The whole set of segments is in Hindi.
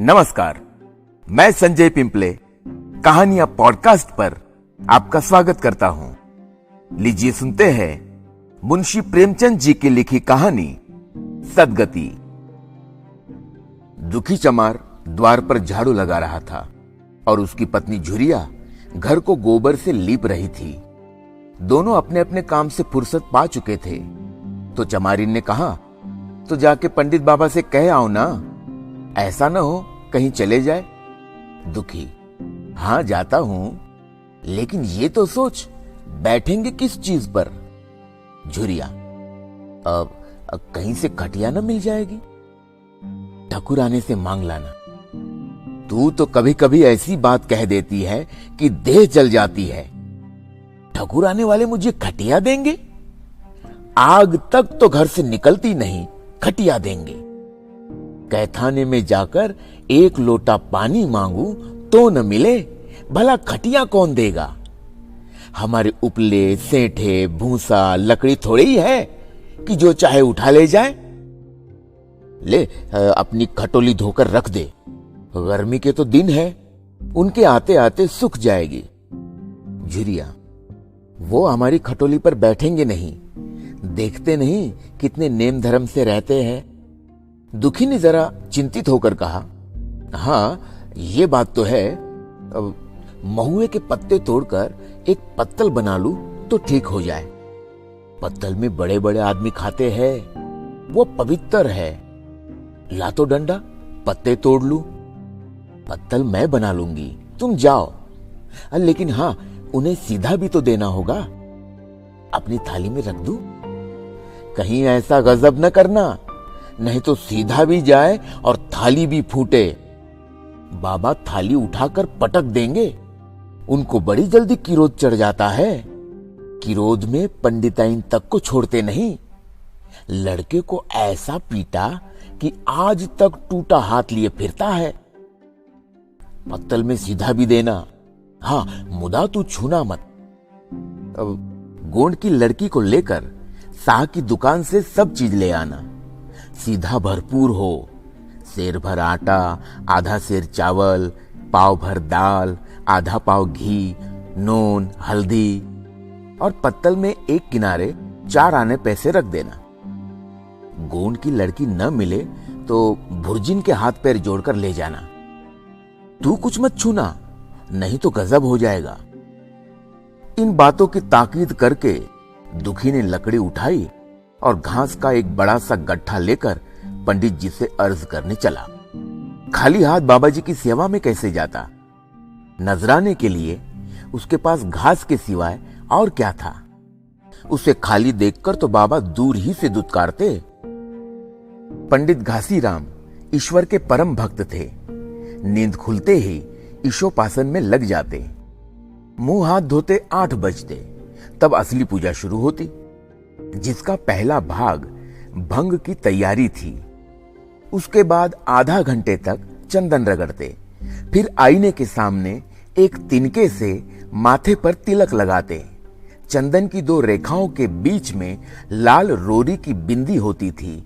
नमस्कार, मैं संजय पिंपले कहानियां पॉडकास्ट पर आपका स्वागत करता हूं। लीजिए सुनते हैं मुंशी प्रेमचंद जी की लिखी कहानी सदगति। दुखी चमार द्वार पर झाड़ू लगा रहा था और उसकी पत्नी झुरिया घर को गोबर से लीप रही थी। दोनों अपने अपने काम से फुर्सत पा चुके थे। तो चमारिन ने कहा, तो जाके पंडित बाबा से कह आओ ना, ऐसा ना हो कहीं चले जाए। दुखी, हां जाता हूं, लेकिन ये तो सोच बैठेंगे किस चीज पर। झुरिया, अब कहीं से खटिया ना मिल जाएगी, ठाकुराने से मांग लाना। तू तो कभी कभी ऐसी बात कह देती है कि देह जल जाती है। ठाकुराने वाले मुझे खटिया देंगे? आग तक तो घर से निकलती नहीं, खटिया देंगे। कैथाने में जाकर एक लोटा पानी मांगू तो न मिले, भला खटिया कौन देगा? हमारे उपले, सेंठे, भूसा, लकड़ी थोड़ी ही है कि जो चाहे उठा ले जाए। ले अपनी खटोली धोकर रख दे, गर्मी के तो दिन है, उनके आते आते सूख जाएगी। झुरिया, वो हमारी खटोली पर बैठेंगे नहीं, देखते नहीं कितने नेम धर्म से रहते हैं। दुखी ने जरा चिंतित होकर कहा, हाँ ये बात तो है, महुए के पत्ते तोड़कर एक पत्तल बना लूं तो ठीक हो जाए। पत्तल में बड़े बड़े आदमी खाते हैं, वो पवित्र है। ला तो डंडा, पत्ते तोड़ लूं। पत्तल मैं बना लूंगी, तुम जाओ। लेकिन हाँ, उन्हें सीधा भी तो देना होगा। अपनी थाली में रख दूं? कहीं ऐसा गजब न करना, नहीं तो सीधा भी जाए और थाली भी फूटे। बाबा थाली उठाकर पटक देंगे, उनको बड़ी जल्दी किरोध चढ़ जाता है। किरोध में पंडिताइन तक को छोड़ते नहीं। लड़के को ऐसा पीटा कि आज तक टूटा हाथ लिए फिरता है। पत्तल में सीधा भी देना, हाँ मुदा तू छूना मत। गोंड की लड़की को लेकर शाह की दुकान से सब चीज ले आना। सीधा भरपूर हो, सेर भर आटा, आधा सेर चावल, पाव भर दाल, आधा पाव घी, नून, हल्दी, और पत्तल में एक किनारे 4 आने पैसे रख देना। गोंड की लड़की न मिले तो भुर्जिन के हाथ पैर जोड़कर ले जाना। तू कुछ मत छूना, नहीं तो गजब हो जाएगा। इन बातों की ताकीद करके दुखी ने लकड़ी उठाई और घास का एक बड़ा सा गट्ठा लेकर पंडित जी से अर्ज करने चला। खाली हाथ बाबा जी की सेवा में कैसे जाता? नजराने के लिए उसके पास घास के सिवाय और क्या था? उसे खाली देखकर तो बाबा दूर ही से दुत्कारते। पंडित घासीराम ईश्वर के परम भक्त थे। नींद खुलते ही ईशोपासन में लग जाते। मुंह हाथ धोते 8 बजते, तब असली पूजा शुरू होती, जिसका पहला भाग भंग की तैयारी थी। उसके बाद आधा घंटे तक चंदन रगड़ते, फिर आईने के सामने एक तिनके से माथे पर तिलक लगाते। चंदन की 2 रेखाओं के बीच में लाल रोरी की बिंदी होती थी।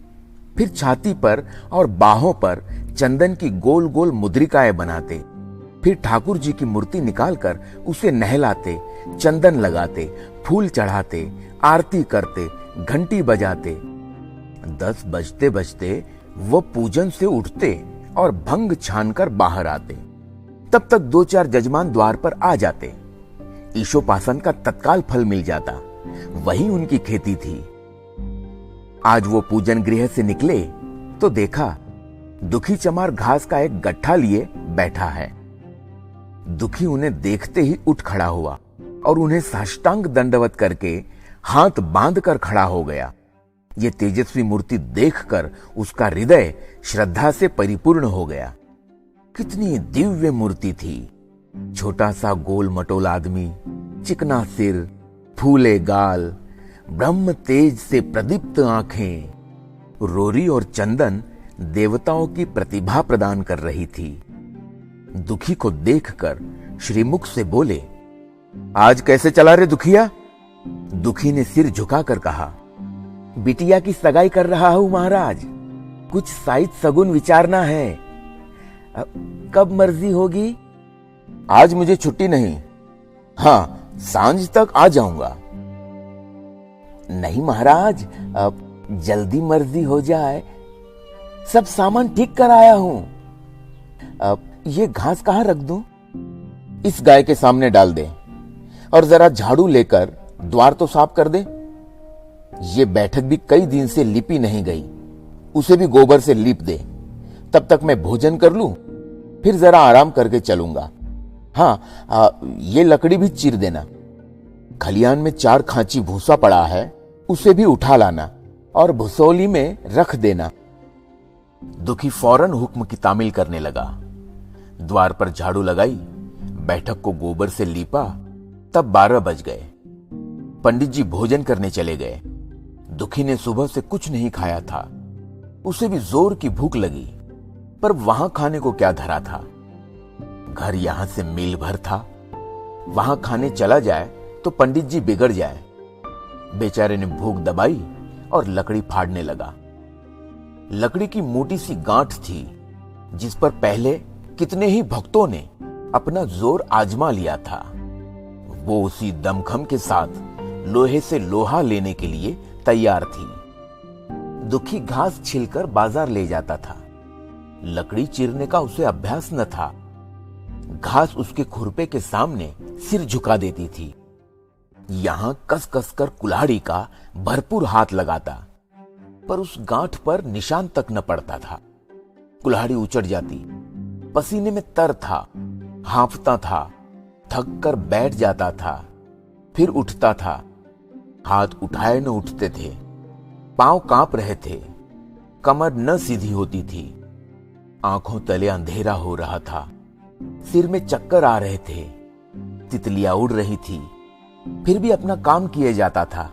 फिर छाती पर और बाहों पर चंदन की गोल गोल मुद्रिकाएं बनाते। फिर ठाकुर जी की मूर्ति निकालकर उसे नहलाते, चंदन लगाते, फूल चढ़ाते, आरती करते, घंटी बजाते। 10 बजते बजते वो पूजन से उठते और भंग छानकर बाहर आते। तब तक 2-4 जजमान द्वार पर आ जाते। ईशोपासन का तत्काल फल मिल जाता, वही उनकी खेती थी। आज वो पूजन गृह से निकले तो देखा दुखी चमार घास का एक गट्ठा लिए बैठा है। दुखी उन्हें देखते ही उठ खड़ा हुआ और उन्हें साष्टांग दंडवत करके हाथ बांधकर खड़ा हो गया। ये तेजस्वी मूर्ति देखकर उसका हृदय श्रद्धा से परिपूर्ण हो गया। कितनी दिव्य मूर्ति थी। छोटा सा गोल मटोल आदमी, चिकना सिर, फूले गाल, ब्रह्म तेज से प्रदीप्त आंखें। रोरी और चंदन देवताओं की प्रतिभा प्रदान कर रही थी। दुखी को देखकर श्रीमुख से बोले, आज कैसे चला रे दुखिया? दुखी ने सिर झुकाकर कहा, बिटिया की सगाई कर रहा हूं महाराज, कुछ साइज सगुन विचारना है। कब मर्जी होगी? आज मुझे छुट्टी नहीं। हाँ, सांझ तक आ जाऊंगा। नहीं महाराज, जल्दी मर्जी हो जाए। सब सामान ठीक कर आया हूं। ये घास कहाँ रख दूं? इस गाय के सामने डाल दे और जरा झाड़ू लेकर द्वार तो साफ कर दे। ये बैठक भी कई दिन से लिपी नहीं गई, उसे भी गोबर से लीप दे। तब तक मैं भोजन कर लूं, फिर जरा आराम करके चलूंगा। हाँ, ये लकड़ी भी चीर देना। खलियान में 4 खांची भूसा पड़ा है, उसे भी उठा लाना और भुसौली में रख देना। दुखी फौरन हुक्म की तामील करने लगा। द्वार पर झाड़ू लगाई, बैठक को गोबर से लीपा। तब 12 बज गए। पंडित जी भोजन करने चले गए। दुखी ने सुबह से कुछ नहीं खाया था। उसे भी जोर की भूख लगी, पर वहां खाने को क्या धरा था। घर यहां से मील भर था। वहां खाने चला जाए तो पंडित जी बिगड़ जाए। बेचारे ने भूख दबाई और लकड़ी फाड़ने लगा। लकड़ी की मोटी सी गांठ थी, जिस पर पहले कितने ही भक्तों ने अपना जोर आजमा लिया था। वो उसी दमखम के साथ लोहे से लोहा लेने के लिए तैयार थी। दुखी घास छिलकर बाजार ले जाता था। लकड़ी चीरने का उसे अभ्यास न था। घास उसके खुरपे के सामने सिर झुका देती थी। यहां कस कस कर कुल्हाड़ी का भरपूर हाथ लगाता, पर उस गांठ पर निशान तक न पड़ता था। कुल्हाड़ी उचट जाती। पसीने में तर था, हांफता था, थक कर बैठ जाता था, फिर उठता था। हाथ उठाए न उठते थे, पांव कांप रहे थे, कमर न सीधी होती थी, आंखों तले अंधेरा हो रहा था, सिर में चक्कर आ रहे थे, तितलियां उड़ रही थी, फिर भी अपना काम किए जाता था।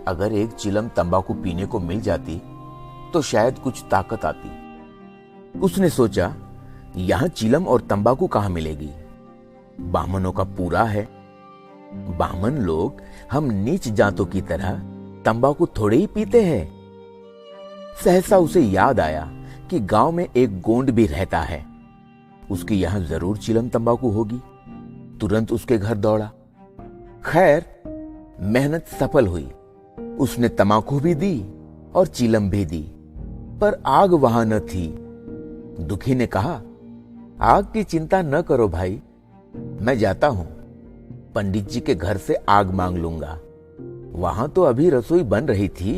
अगर एक चिलम तंबाकू पीने को मिल जाती तो शायद कुछ ताकत आती। उसने सोचा, यहां चिलम और तंबाकू कहां मिलेगी? बामनों का पूरा है। बामन लोग हम नीच जातों की तरह तंबाकू थोड़े ही पीते हैं। सहसा उसे याद आया कि गांव में एक गोंड भी रहता है, उसके यहां जरूर चिलम तंबाकू होगी। तुरंत उसके घर दौड़ा। खैर, मेहनत सफल हुई। उसने तंबाकू भी दी और चिलम भी दी, पर आग वहां न थी। दुखी ने कहा, आग की चिंता न करो भाई, मैं जाता हूं। पंडित जी के घर से आग मांग लूंगा। वहां तो अभी रसोई बन रही थी।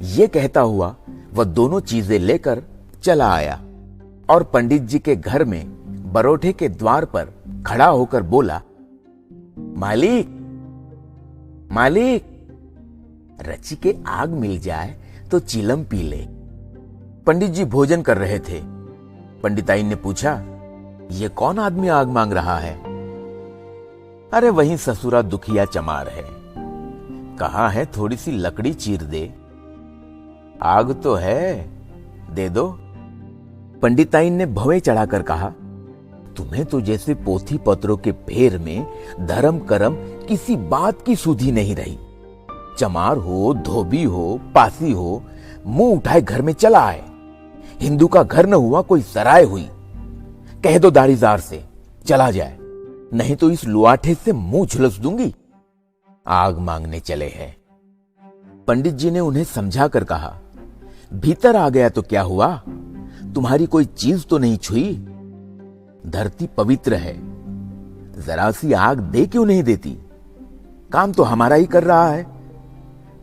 ये कहता हुआ वह दोनों चीजें लेकर चला आया और पंडित जी के घर में बरोठे के द्वार पर खड़ा होकर बोला, मालिक, मालिक, रची के आग मिल जाए तो चिलम पी ले। पंडित जी भोजन कर रहे थे। पंडिताई ने पूछा, ये कौन आदमी आग मांग रहा है? अरे वही ससुरा दुखिया चमार है। कहा है थोड़ी सी लकड़ी चीर दे। आग तो है, दे दो। पंडिताई ने भवें चढ़ाकर कहा, तुम्हें तो जैसे पोथी पत्रों के फेर में धर्म कर्म किसी बात की सुधि नहीं रही। चमार हो, धोबी हो, पासी हो, मुंह उठाए घर में चला आए। हिंदू का घर न हुआ कोई सराय हुई। कह दो दाढ़ीदार से चला जाए, नहीं तो इस लुआठे से मुंह झुलस दूंगी। आग मांगने चले हैं। पंडित जी ने उन्हें समझा कर कहा, भीतर आ गया तो क्या हुआ? तुम्हारी कोई चीज तो नहीं छुई। धरती पवित्र है, जरा सी आग दे क्यों नहीं देती? काम तो हमारा ही कर रहा है।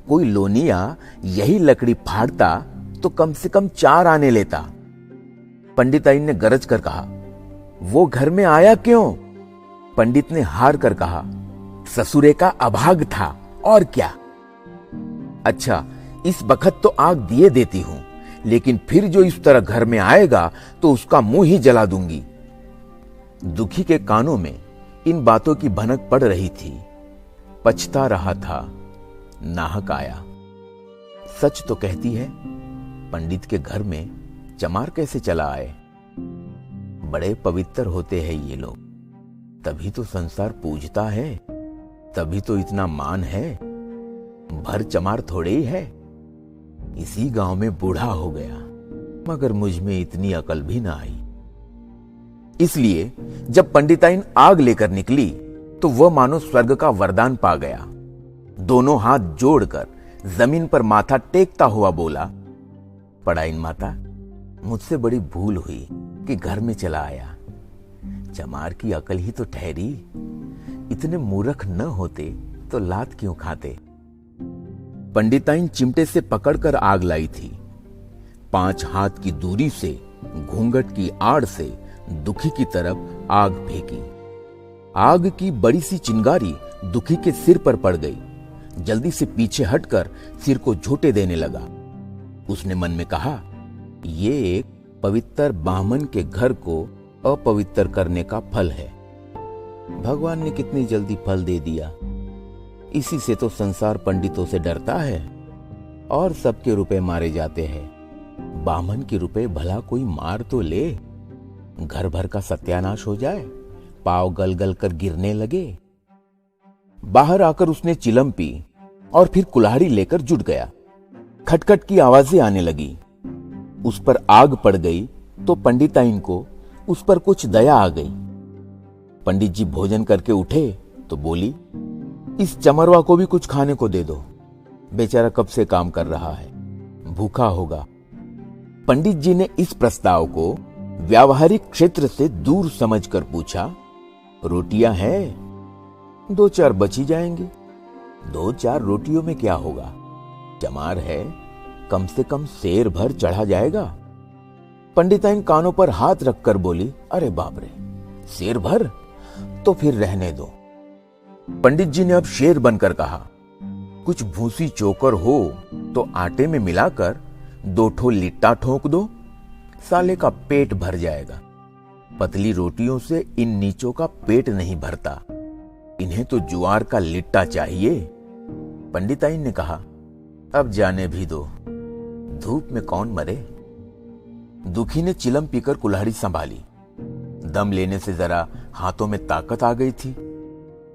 कोई लोनिया यही लकड़ी फाड़ता तो कम से कम 4 आने लेता। पंडिताई ने गरज कर कहा, वो घर में आया क्यों? पंडित ने हार कर कहा, ससुरे का अभाग था और क्या। अच्छा, इस बखत तो आग दिए देती हूं, लेकिन फिर जो इस तरह घर में आएगा तो उसका मुंह ही जला दूंगी। दुखी के कानों में इन बातों की भनक पड़ रही थी। पछता रहा था, नाहक आया। सच तो कहती है, पंडित के घर में चमार कैसे चला आए? बड़े पवित्र होते हैं ये लोग, तभी तो संसार पूजता है, तभी तो इतना मान है। भर चमार थोड़े ही है। इसी गांव में बूढ़ा हो गया, मगर मुझ में इतनी अकल भी ना आई। इसलिए जब पंडिताइन आग लेकर निकली तो वह मानो स्वर्ग का वरदान पा गया। दोनों हाथ जोड़कर जमीन पर माथा टेकता हुआ बोला, पड़ाइन माता, मुझसे बड़ी भूल हुई कि घर में चला आया। चमार की अकल ही तो ठहरी, इतने मूर्ख न होते तो लात क्यों खाते। पंडिताइन चिमटे से पकड़कर आग लाई थी। 5 हाथ की दूरी से घूंघट की आड़ से दुखी की तरफ आग फेंकी। आग की बड़ी सी चिंगारी दुखी के सिर पर पड़ गई। जल्दी से पीछे हटकर सिर को झोंटे देने लगा। उसने मन में कहा, ये एक पवित्र ब्राह्मण के घर को अपवित्र करने का फल है। भगवान ने कितनी जल्दी फल दे दिया। इसी से तो संसार पंडितों से डरता है और सबके रुपए मारे जाते हैं। ब्राह्मण के रुपए भला कोई मार तो ले, घर भर का सत्यानाश हो जाए, पाव गल गल कर गिरने लगे। बाहर आकर उसने चिलम पी और फिर कुल्हाड़ी लेकर जुट गया। खटखट की आवाजें आने लगी। उस पर आग पड़ गई तो पंडिताइन को उस पर कुछ दया आ गई। पंडित जी भोजन करके उठे तो बोली, इस चमरवा को भी कुछ खाने को दे दो, बेचारा कब से काम कर रहा है, भूखा होगा। पंडित जी ने इस प्रस्ताव को व्यावहारिक क्षेत्र से दूर समझकर पूछा, रोटियां हैं? 2-4 बची जाएंगे। 2-4 रोटियों में क्या होगा, चमार है, कम से कम सेर भर चढ़ा जाएगा। पंडिताइन कानों पर हाथ रखकर बोली, अरे बाप रे, सेर भर? तो फिर रहने दो। पंडित जी ने अब शेर बनकर कहा, कुछ भूसी चोकर हो तो आटे में मिलाकर 2 ठो लिट्टा ठोक दो, साले का पेट भर जाएगा। पतली रोटियों से इन नीचों का पेट नहीं भरता, इन्हें तो ज्वार का लिट्टा चाहिए। पंडिताइन ने कहा, अब जाने भी दो, धूप में कौन मरे। दुखी ने चिलम पीकर कुल्हाड़ी संभाली। दम लेने से जरा हाथों में ताकत आ गई थी।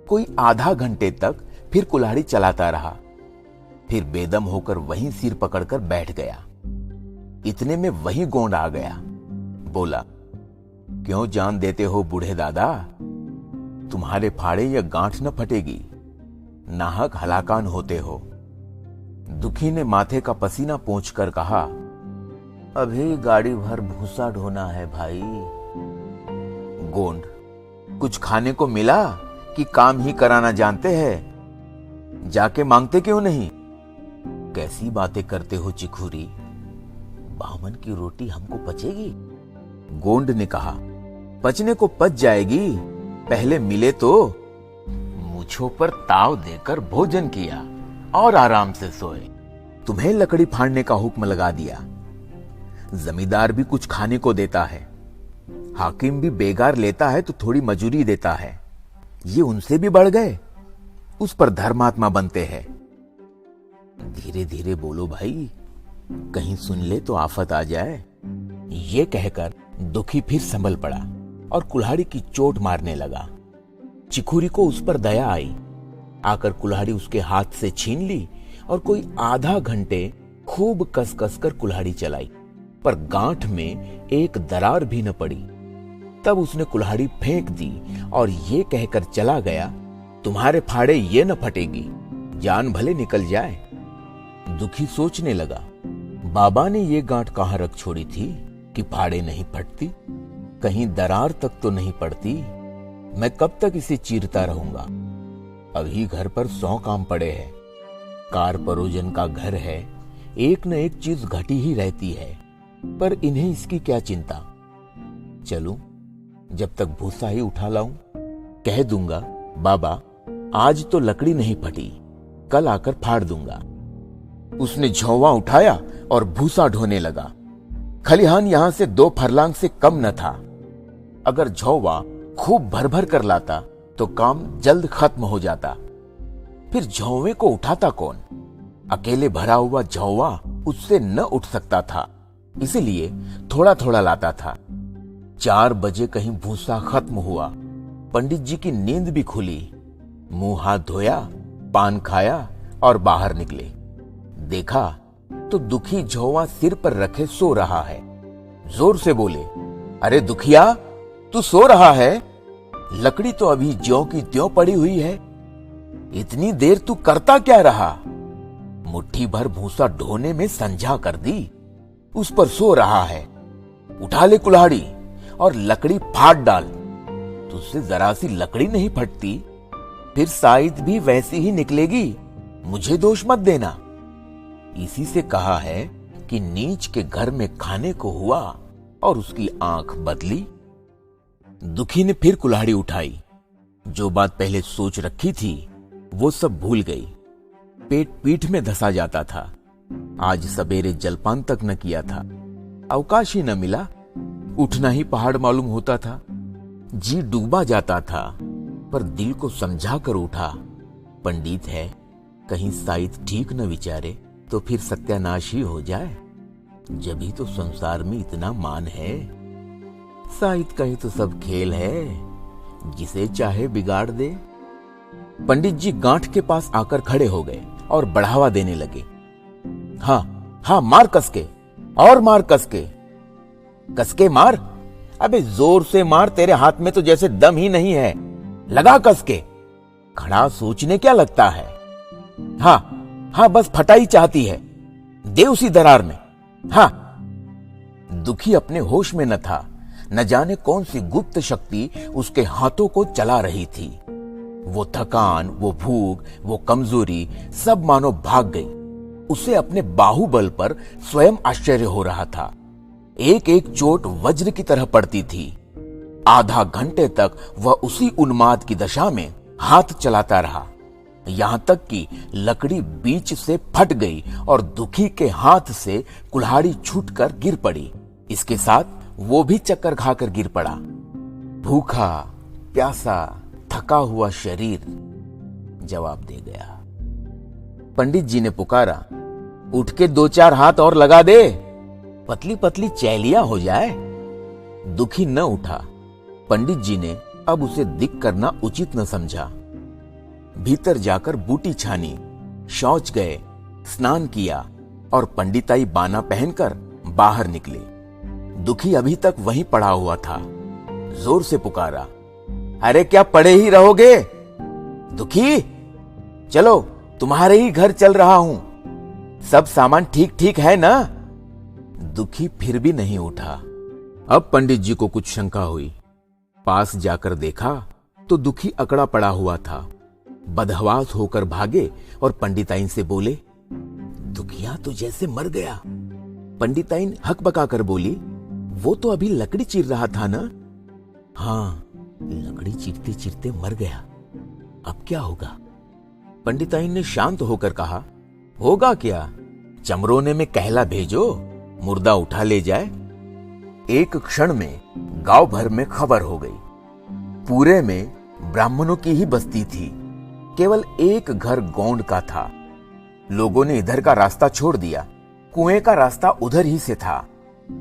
कोई आधा घंटे तक फिर कुल्हाड़ी चलाता रहा, फिर बेदम होकर वहीं सिर पकड़कर बैठ गया। इतने में वहीं गोंड आ गया। बोला, क्यों जान देते हो बूढ़े दादा, तुम्हारे फाड़े या गांठ न फटेगी, नाहक हलाकान होते हो। दुखी ने माथे का पसीना पोंछकर कहा, अभी गाड़ी भर भूसा ढोना है भाई। गोंड, कुछ खाने को मिला कि काम ही कराना जानते हैं, जाके मांगते क्यों नहीं। कैसी बातें करते हो चिखुरी, बामन की रोटी हमको पचेगी। गोंड ने कहा, पचने को पच जाएगी, पहले मिले तो। मूछों पर ताव देकर भोजन किया और आराम से सोए। तुम्हें लकड़ी फाड़ने का हुक्म लगा दिया। जमींदार भी कुछ खाने को देता है, हाकिम भी बेगार लेता है तो थोड़ी मजूरी देता है। ये उनसे भी बढ़ गए, उस पर धर्मात्मा बनते हैं। धीरे धीरे बोलो भाई, कहीं सुन ले तो आफत आ जाए। ये कहकर दुखी फिर संभल पड़ा और कुल्हाड़ी की चोट मारने लगा। चिखुरी को उस पर दया आई, आकर कुल्हाड़ी उसके हाथ से छीन ली और कोई आधा घंटे खूब कस कस कर कुल्हाड़ी चलाई, पर गांठ में एक दरार भी न पड़ी। तब उसने कुल्हाड़ी फेंक दी और ये कहकर चला गया, तुम्हारे फाड़े ये न फटेगी, जान भले निकल जाए। दुखी सोचने लगा, बाबा ने ये गांठ कहां रख छोड़ी थी कि फाड़े नहीं फटती, कहीं दरार तक तो नहीं पड़ती। मैं कब तक इसे चीरता रहूंगा। अभी घर पर 100 काम पड़े हैं, कार परोजन का घर है, एक न एक चीज घटी ही रहती है, पर इन्हें इसकी क्या चिंता। चलूं, जब तक भूसा ही उठा लाऊं। कह दूंगा, बाबा आज तो लकड़ी नहीं फटी, कल आकर फाड़ दूंगा। उसने झौवा उठाया और भूसा ढोने लगा। खलिहान यहां से 2 फरलांग से कम न था। अगर झौवा खूब भर भर कर लाता तो काम जल्द खत्म हो जाता। फिर झौवे को उठाता कौन। अकेले भरा हुआ झौवा उससे न उठ सकता था, इसलिए थोड़ा थोड़ा लाता था। 4 बजे कहीं भूसा खत्म हुआ। पंडित जी की नींद भी खुली। मुंह हाथ धोया, पान खाया और बाहर निकले। देखा तो दुखी झौवा सिर पर रखे सो रहा है। जोर से बोले, अरे दुखिया, तू सो रहा है? लकड़ी तो अभी ज्यों की त्यों पड़ी हुई है। इतनी देर तू करता क्या रहा? मुट्ठी भर भूसा ढोने में संझा कर दी, उस पर सो रहा है। उठा ले कुल्हाड़ी और लकड़ी फाड़ डाल। तुझसे जरा सी लकड़ी नहीं फटती, फिर साइज भी वैसी ही निकलेगी। मुझे दोष मत देना। इसी से कहा है कि नीच के घर में खाने को हुआ और उसकी आंख बदली। दुखी ने फिर कुल्हाड़ी उठाई। जो बात पहले सोच रखी थी वो सब भूल गई। पेट पीठ में धसा जाता था। आज सवेरे जलपान तक न किया था। अवकाश ही न मिला। उठना ही पहाड़ मालूम होता था। जी डूबा जाता था, पर दिल को समझा कर उठा। पंडित है, कहीं साइज ठीक न विचारे तो फिर सत्यानाश ही हो जाए। जभी तो संसार में इतना मान है। साहित्य का ही तो सब खेल है, जिसे चाहे बिगाड़ दे। पंडित जी गांठ के पास आकर खड़े हो गए और बढ़ावा देने लगे। हाँ हाँ, मार कसके, और मार कसके। कसके मार? अबे जोर से मार, तेरे हाथ में तो जैसे दम ही नहीं है। लगा कसके। खड़ा सोचने क्या लगता है? हाँ हाँ, बस फटाई चाहती है, दे उसी दरार में। हाँ। दुखी अपने होश में न था। न जाने कौन सी गुप्त शक्ति उसके हाथों को चला रही थी। वो थकान, वो भूख, वो कमजोरी सब मानो भाग गई। उसे अपने बाहुबल पर स्वयं आश्चर्य हो रहा था। एक एक चोट वज्र की तरह पड़ती थी। आधा घंटे तक वह उसी उन्माद की दशा में हाथ चलाता रहा, यहां तक कि लकड़ी बीच से फट गई और दुखी के हाथ से कुल्हाड़ी छूटकर गिर पड़ी। इसके साथ वो भी चक्कर खाकर गिर पड़ा। भूखा, प्यासा, थका हुआ शरीर जवाब दे गया। पंडित जी ने पुकारा, उठ के 2-4 हाथ और लगा दे, पतली पतली चैलियां हो जाए। दुखी न उठा। पंडित जी ने अब उसे दिक करना उचित न समझा। भीतर जाकर बूटी छानी, शौच गए, स्नान किया और पंडिताई बाना पहनकर बाहर निकले। दुखी अभी तक वहीं पड़ा हुआ था। जोर से पुकारा, अरे क्या पड़े ही रहोगे? दुखी, चलो तुम्हारे ही घर चल रहा हूं। सब सामान ठीक ठीक है ना? दुखी फिर भी नहीं उठा। अब पंडित जी को कुछ शंका हुई। पास जाकर देखा तो दुखी अकड़ा पड़ा हुआ था। बदहवास होकर भागे और पंडिताइन से बोले, दुखिया तो जैसे मर गया। पंडिताइन हक बकाकर बोली, वो तो अभी लकड़ी चीर रहा था ना? हाँ, लकड़ी चीरते चीरते मर गया। अब क्या होगा? पंडिताइन ने शांत होकर कहा, होगा क्या? चमरोने में कहला भेजो, मुर्दा उठा ले जाए। एक क्षण में गांव भर में खबर हो गई। पूरे में ब्राह्मणों की ही बस्ती थी। केवल एक घर गौंड का था। लोगों ने इधर का रास्ता छोड़ दिया। कुएं का रास्ता उधर ही से था।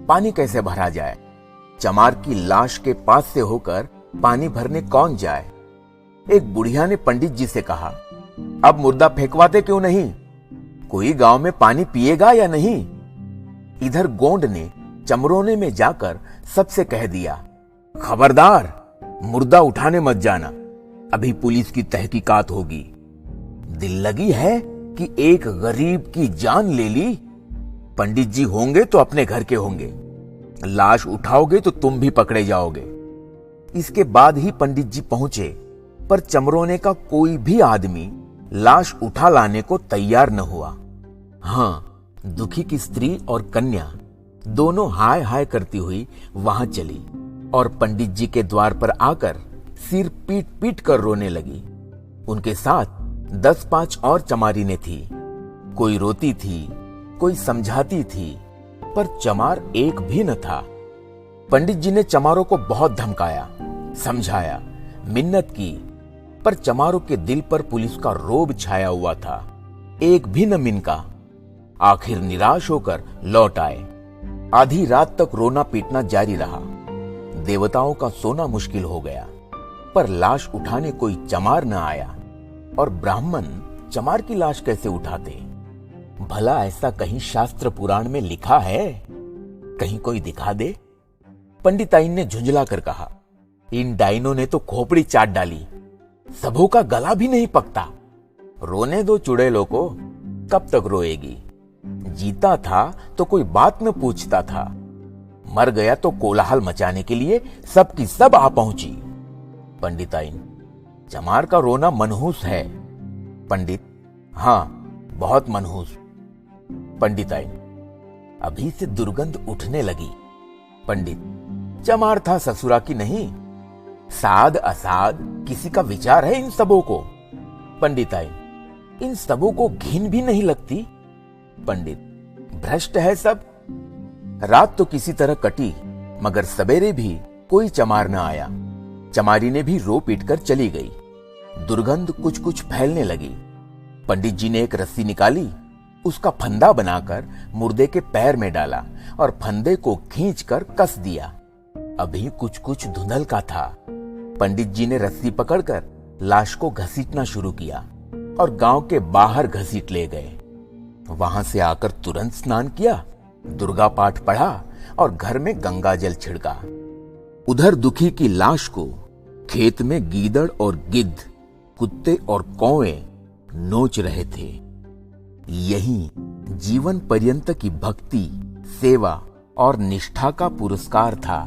पानी कैसे भरा जाए? चमार की लाश के पास से होकर पानी भरने कौन जाए? एक बुढ़िया ने पंडित जी से कहा, अब मुर्दा फेंकवाते क्यों नहीं? कोई गांव में पानी पिएगा या नहीं? इधर गोंड ने चमरोने में जाकर सबसे कह दिया, खबरदार, मुर्दा उठाने मत जाना, अभी पुलिस की तहकीकात होगी। दिल लगी है कि एक गरीब की जान ले ली। पंडित जी होंगे तो अपने घर के होंगे, लाश उठाओगे तो तुम भी पकड़े जाओगे। इसके बाद ही पंडित जी पहुंचे, पर चमरोने का कोई भी आदमी लाश उठा लाने को तैयार न हुआ। हाँ, दुखी की स्त्री और कन्या दोनों हाय हाय करती हुई वहां चली और पंडित जी के द्वार पर आकर सिर पीट पीट कर रोने लगी। उनके साथ 10-5 और चमारिनें थी। कोई रोती थी, कोई समझाती थी, पर चमार एक भी न था। पंडित जी ने चमारों को बहुत धमकाया, समझाया, मिन्नत की, पर चमारों के दिल पर पुलिस का रोब छाया हुआ था। एक भी न मिनका। आखिर निराश होकर लौट आए। आधी रात तक रोना पीटना जारी रहा। देवताओं का सोना मुश्किल हो गया, पर लाश उठाने कोई चमार न आया। और ब्राह्मण चमार की लाश कैसे उठाते? भला ऐसा कहीं शास्त्र पुराण में लिखा है? कहीं कोई दिखा दे। पंडिताइन ने झुंझला कर कहा, इन डाइनों ने तो खोपड़ी चाट डाली, सबों का गला भी नहीं पकता। रोने दो चुड़ैलों को, कब तक रोएगी। जीता था तो कोई बात न पूछता था, मर गया तो कोलाहल मचाने के लिए सबकी सब आ पहुंची। पंडिताइन, चमार का रोना मनहूस है। पंडित, हाँ बहुत मनहूस। पंडिताइन, अभी से दुर्गंध उठने लगी। पंडित, चमार था ससुरा की नहीं, साध असाध किसी का विचार है इन सबों को। पंडिताइन, इन सबों को घिन भी नहीं लगती। पंडित, भ्रष्ट है सब। रात तो किसी तरह कटी, मगर सवेरे भी कोई चमार न आया। चमारी ने भी रो पीट कर चली गई। दुर्गंध कुछ कुछ फैलने लगी। पंडित जी ने एक रस्सी निकाली, उसका फंदा बनाकर मुर्दे के पैर में डाला और फंदे को खींचकर कस दिया। अभी कुछ कुछ धुंधल का था। पंडित जी ने रस्सी पकड़कर लाश को घसीटना शुरू किया और गांव के बाहर घसीट ले गए। वहां से आकर तुरंत स्नान किया, दुर्गा पाठ पढ़ा और घर में गंगा जल छिड़का। उधर दुखी की लाश को खेत में गीदड़ और गिद्ध, कुत्ते और कौवे नोच रहे थे। यही जीवन पर्यंत की भक्ति, सेवा और निष्ठा का पुरस्कार था।